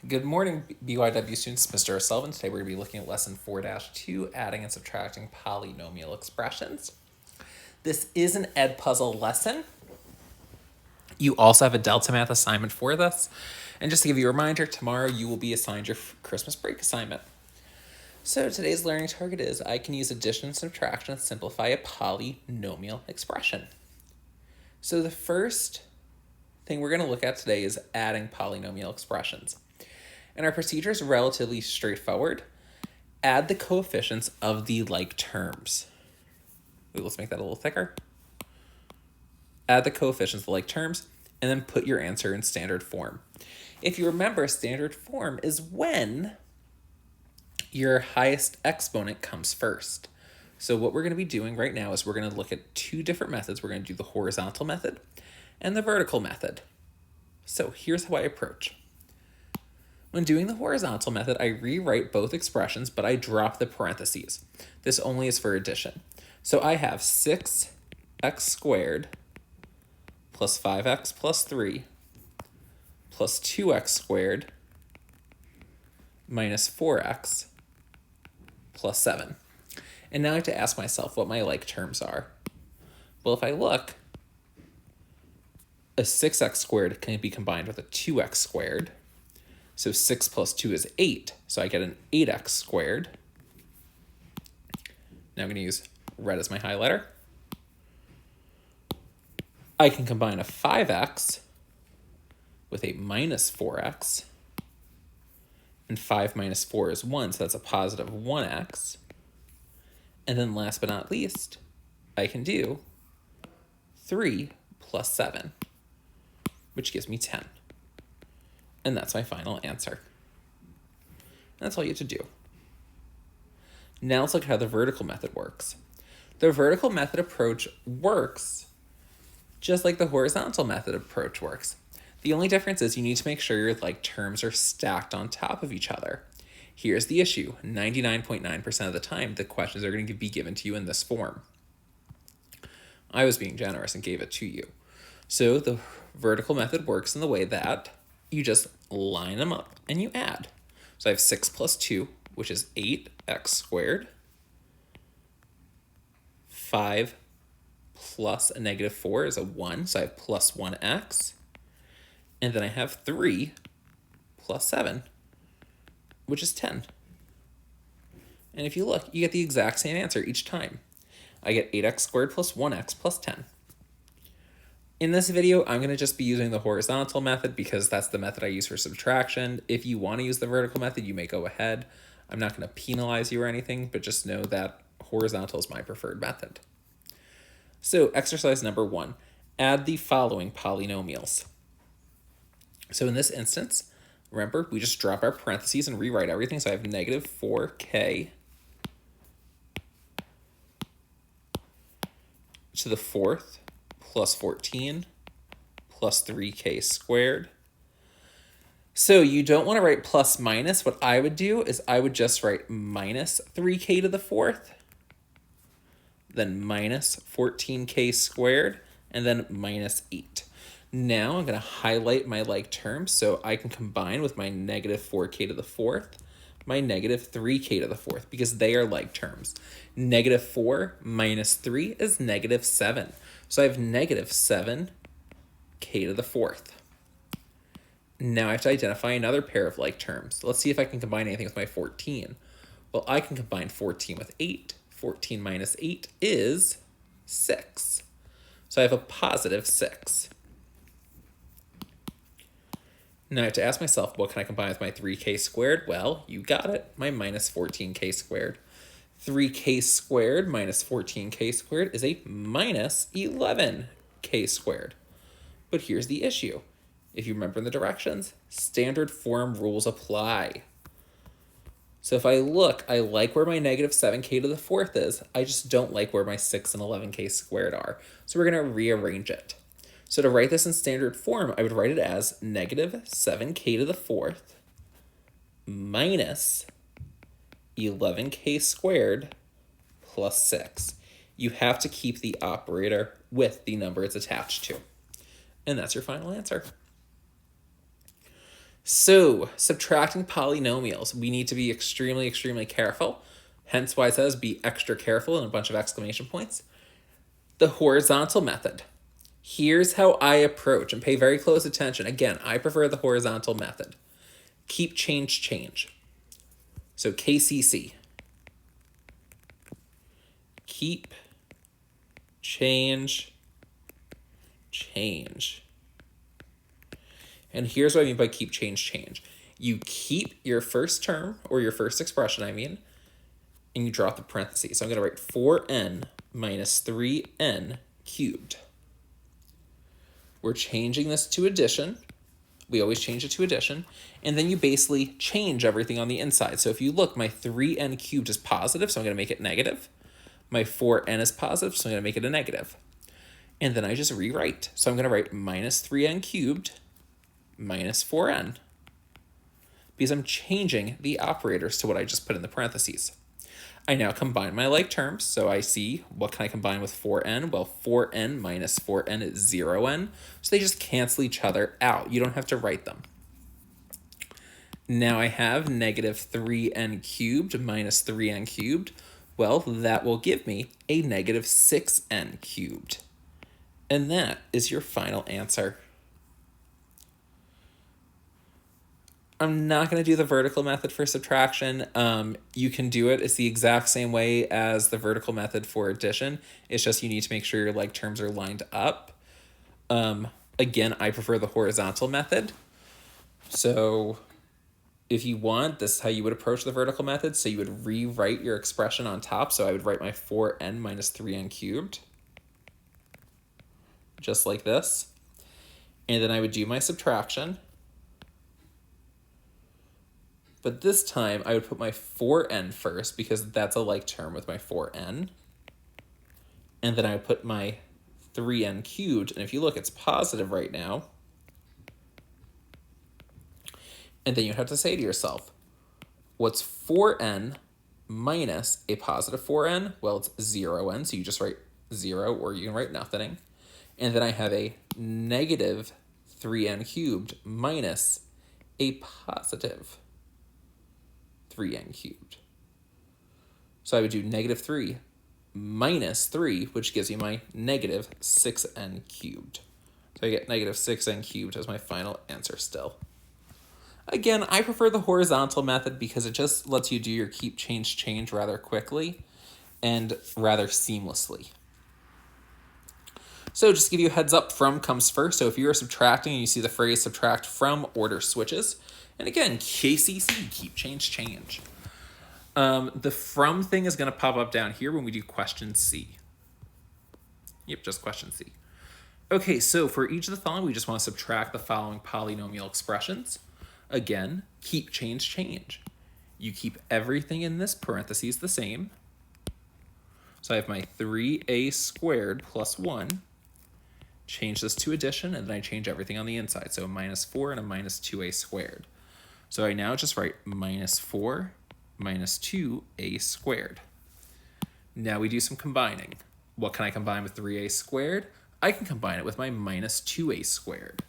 Good morning, BYW students. Mr. O'Sullivan. Today we're going to be looking at lesson 4-2, adding and subtracting polynomial expressions. This is an edPuzzle lesson. You also have a Delta Math assignment for this. And just to give you a reminder, tomorrow you will be assigned your Christmas break assignment. So today's learning target is I can use addition and subtraction to simplify a polynomial expression. So the first thing we're going to look at today is adding polynomial expressions. And our procedure is relatively straightforward. Add the coefficients of the like terms. Ooh, let's make that a little thicker. Add the coefficients of the like terms, and then put your answer in standard form. If you remember, standard form is when your highest exponent comes first. So what we're going to be doing right now is we're going to look at two different methods. We're going to do the horizontal method and the vertical method. So here's how I approach. When doing the horizontal method, I rewrite both expressions, but I drop the parentheses. This only is for addition. So I have 6x squared plus 5x plus 3 plus 2x squared minus 4x plus 7. And now I have to ask myself what my like terms are. Well, if I look, a 6x squared can be combined with a 2x squared. So 6 plus 2 is 8. So I get an 8x squared. Now I'm going to use red as my highlighter. I can combine a 5x with a minus 4x. And 5 minus 4 is 1, so that's a positive 1x. And then last but not least, I can do 3 plus 7, which gives me 10. And that's my final answer. And that's all you have to do. Now let's look at how the vertical method works. The vertical method approach works just like the horizontal method approach works. The only difference is you need to make sure your like terms are stacked on top of each other. Here's the issue. 99.9% of the time, the questions are going to be given to you in this form. I was being generous and gave it to you. So the vertical method works in the way that you just line them up and you add. So I have 6 plus 2, which is 8x squared. 5 plus a negative 4 is a 1, so I have plus 1x. And then I have 3 plus 7, which is 10. And if you look, you get the exact same answer each time. I get 8x squared plus 1x plus 10. In this video, I'm going to just be using the horizontal method because that's the method I use for subtraction. If you want to use the vertical method, you may go ahead. I'm not going to penalize you or anything, but just know that horizontal is my preferred method. So exercise number 1, add the following polynomials. So in this instance, remember, we just drop our parentheses and rewrite everything. So I have negative 4k to the 4th plus 14 plus 3k squared. So you don't want to write plus minus. What I would do is I would just write minus 3k to the 4th, then minus 14k squared, and then minus 8. Now I'm going to highlight my like terms so I can combine with my negative 4k to the 4th, my negative 3k to the 4th, because they are like terms. Negative 4 minus 3 is negative 7. So I have negative 7k to the 4th. Now I have to identify another pair of like terms. Let's see if I can combine anything with my 14. Well, I can combine 14 with 8. 14 minus 8 is 6. So I have a positive 6. Now I have to ask myself, what can I combine with my 3k squared? Well, you got it, my minus 14k squared. 3k squared minus 14k squared is a minus 11k squared. But here's the issue. If you remember the directions, standard form rules apply. So if I look, I like where my negative 7k to the 4th is. I just don't like where my 6 and 11k squared are. So we're going to rearrange it. So to write this in standard form, I would write it as negative 7k to the 4th minus 11k squared plus 6. You have to keep the operator with the number it's attached to. And that's your final answer. So, subtracting polynomials, we need to be extremely, extremely careful. Hence why it says be extra careful and a bunch of exclamation points. The horizontal method. Here's how I approach, and pay very close attention. Again, I prefer the horizontal method. Keep, change, change. So KCC. Keep, change, change. And here's what I mean by keep, change, change. You keep your first term, or your first expression, and you drop the parentheses. So I'm going to write 4n minus 3n cubed. We're changing this to addition. We always change it to addition. And then you basically change everything on the inside. So if you look, my 3n cubed is positive, so I'm going to make it negative. My 4n is positive, so I'm going to make it a negative. And then I just rewrite. So I'm going to write minus 3n cubed minus 4n, because I'm changing the operators to what I just put in the parentheses. I now combine my like terms, so I see what can I combine with 4n? Well, 4n minus 4n is 0n, so they just cancel each other out. You don't have to write them. Now I have negative 3n cubed minus 3n cubed. Well, that will give me a negative 6n cubed. And that is your final answer. I'm not going to do the vertical method for subtraction. You can do it. It's the exact same way as the vertical method for addition. It's just you need to make sure your like terms are lined up. Again, I prefer the horizontal method. So if you want, this is how you would approach the vertical method. So you would rewrite your expression on top. So I would write my 4n minus 3n cubed, just like this. And then I would do my subtraction. But this time, I would put my 4n first, because that's a like term with my 4n. And then I would put my 3n cubed. And if you look, it's positive right now. And then you have to say to yourself, what's 4n minus a positive 4n? Well, it's 0n, so you just write 0, or you can write nothing. And then I have a negative 3n cubed minus a positive 3n cubed. So I would do negative 3 minus 3, which gives you my negative 6n cubed. So I get negative 6n cubed as my final answer still. Again, I prefer the horizontal method because it just lets you do your keep, change, change rather quickly and rather seamlessly. So just to give you a heads up, from comes first. So if you're subtracting and you see the phrase subtract from, order switches. And again, KCC, keep, change, change. The from thing is going to pop up down here when we do question C. Yep, just question C. Okay, so for each of the following, we just want to subtract the following polynomial expressions. Again, keep, change, change. You keep everything in this parentheses the same. So I have my 3a squared plus 1. Change this to addition, and then I change everything on the inside. So a minus 4 and a minus 2a squared. So I now just write minus 4 minus 2a squared. Now we do some combining. What can I combine with 3a squared? I can combine it with my minus 2a squared.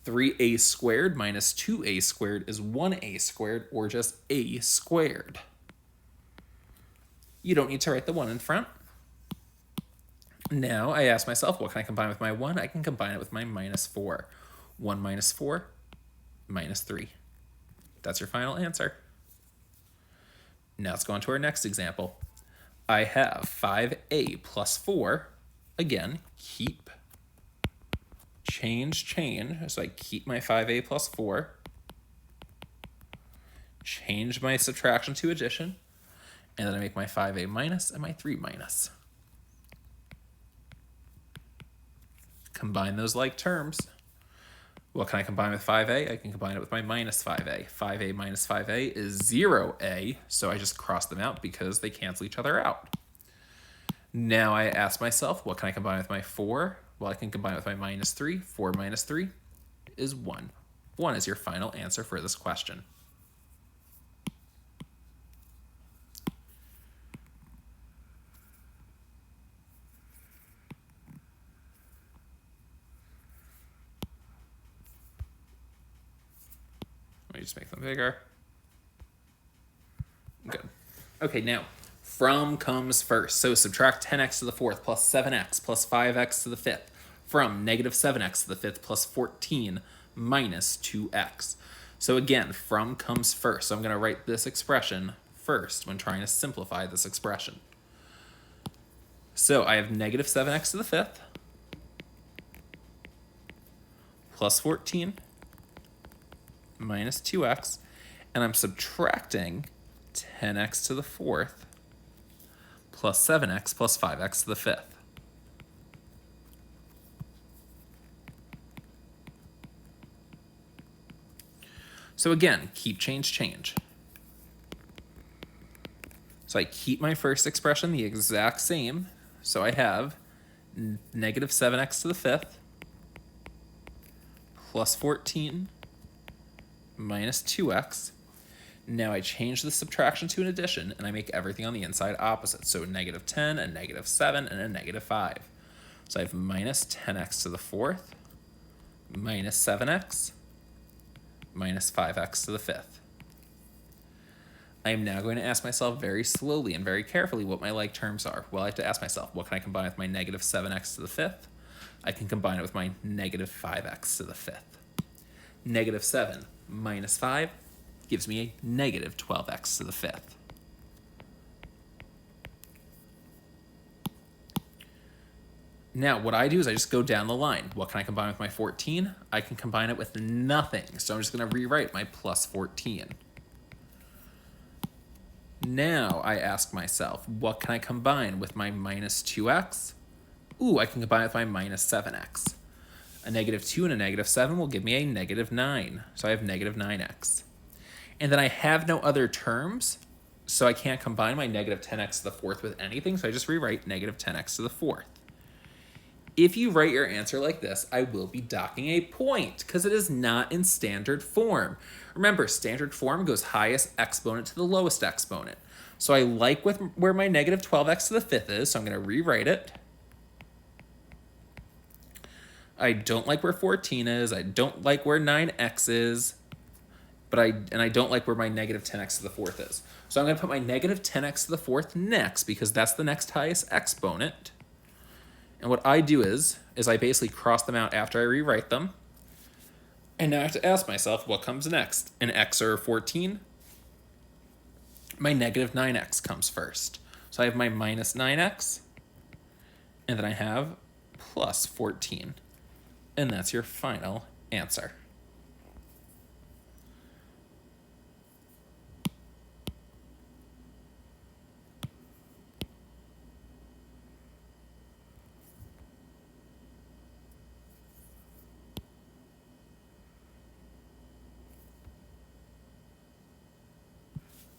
3a squared minus 2a squared is 1a squared, or just a squared. You don't need to write the 1 in front. Now I ask myself, what can I combine with my 1? I can combine it with my minus 4. 1 minus 4, minus 3. That's your final answer. Now let's go on to our next example. I have 5a plus 4. Again, keep, change, change. So I keep my 5a plus 4. Change my subtraction to addition. And then I make my 5a minus and my 3 minus. Combine those like terms. What can I combine with 5a? I can combine it with my minus 5a. 5a minus 5a is 0a, so I just cross them out because they cancel each other out. Now I ask myself, what can I combine with my 4? Well, I can combine it with my minus 3. 4 minus 3 is 1. 1 is your final answer for this question. just make them bigger. Good. Okay, now, from comes first. So subtract 10x to the fourth plus 7x plus 5x to the fifth from negative 7x to the fifth plus 14 minus 2x. So again, from comes first. So I'm going to write this expression first when trying to simplify this expression. So I have negative 7x to the fifth plus 14 minus 2x, and I'm subtracting 10x to the fourth plus 7x plus 5x to the fifth. So again, keep, change, change. So I keep my first expression the exact same. So I have negative 7x to the fifth plus 14 minus 2x. Now I change the subtraction to an addition, and I make everything on the inside opposite. So a negative 10, a negative 7, and a negative 5. So I have minus 10x to the fourth minus 7x minus 5x to the fifth. I am now going to ask myself very slowly and very carefully what my like terms are. Well, I have to ask myself, what can I combine with my negative 7x to the fifth? I can combine it with my negative 5x to the fifth. Negative 7 minus 5 gives me a negative 12x to the fifth. Now, what I do is I just go down the line. What can I combine with my 14? I can combine it with nothing. So I'm just going to rewrite my plus 14. Now I ask myself, what can I combine with my minus 2x? Ooh, I can combine it with my minus 7x. A negative 2 and a negative 7 will give me a negative 9. So I have negative 9x. And then I have no other terms, so I can't combine my negative 10x to the fourth with anything, so I just rewrite negative 10x to the fourth. If you write your answer like this, I will be docking a point because it is not in standard form. Remember, standard form goes highest exponent to the lowest exponent. So I like where my negative 12x to the fifth is, so I'm going to rewrite it. I don't like where 14 is. I don't like where 9x is. And I don't like where my negative 10x to the fourth is. So I'm going to put my negative 10x to the fourth next because that's the next highest exponent. And what I do is I basically cross them out after I rewrite them. And now I have to ask myself, what comes next? An x or 14? My negative 9x comes first. So I have my minus 9x, and then I have plus 14. And that's your final answer.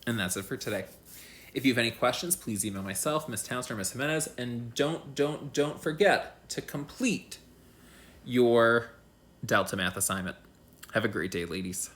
And that's it for today. If you have any questions, please email myself, Ms. Townsend, or Ms. Jimenez, and don't forget to complete your Delta Math assignment. Have a great day, ladies.